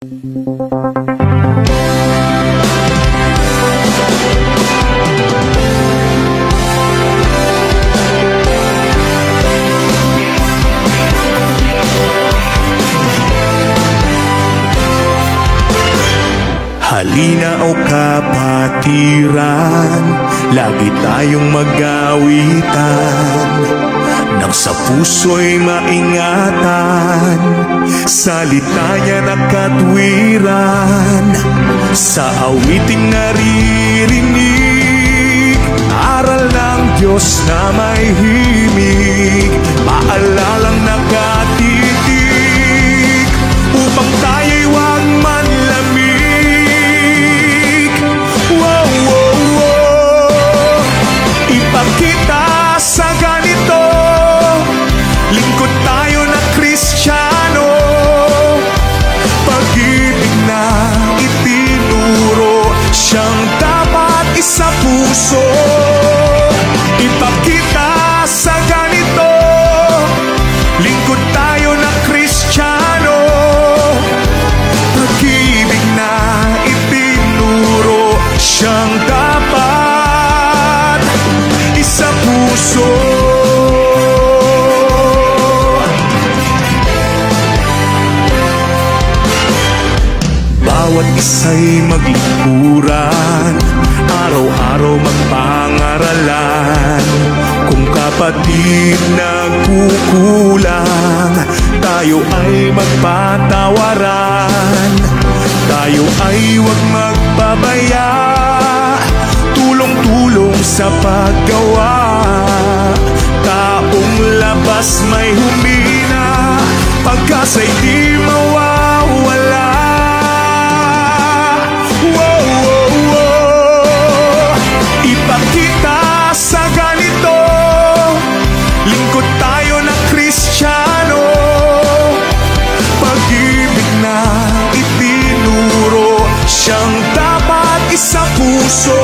Halina o kapatiran, lagi tayong mag-awitan, nang sa puso'y maingatan, salita niya na katwiran. Sa awiting naririnig, aral ng Diyos na may himig, paalalang nakatitig, upang tayo'y huwag manlamig. Ipakita sa ganito, lingkod tayo na Kristiyano, pag-ibig na itinuro, siyang dapat isa puso. Ipakita sa ganito, lingkod tayo na Kristiyano, pag-ibig na itinuro, siyang dapat isa puso. Bawat isa'y maglingkuran, araw-araw magpangaralan. Kung kapatid nagkukulang, tayo ay magpatawaran. Tayo ay huwag magpabaya, tulong-tulong sa paggawa. Taong labas may humina, pagkasa'y di mawawala. Ipakita sa ganito, lingkod tayo na Kristiyano, pag-ibig na itinuro, siyang dapat isa puso.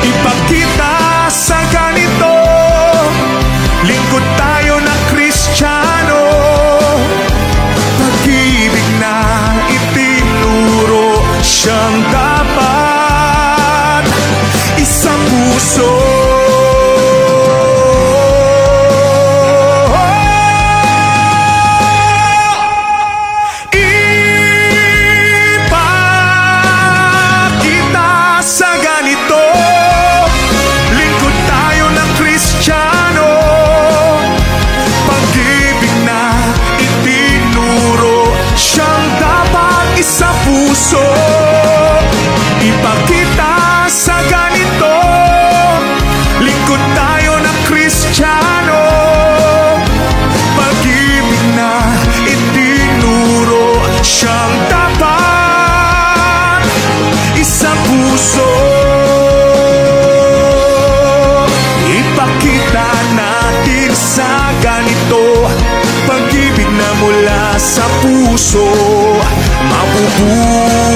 Ipakita sa ganito, lingkod tayo na Kristiyano, pag-ibig na itinuro, siyang dapat isa puso. Ipakita sa ganito, lingkod tayo na Kristiyano, pag-ibig na itinuro, siyang dapat isa puso. Ipakita natin sa ganito, pag-ibig na mula sa puso, mabubuhay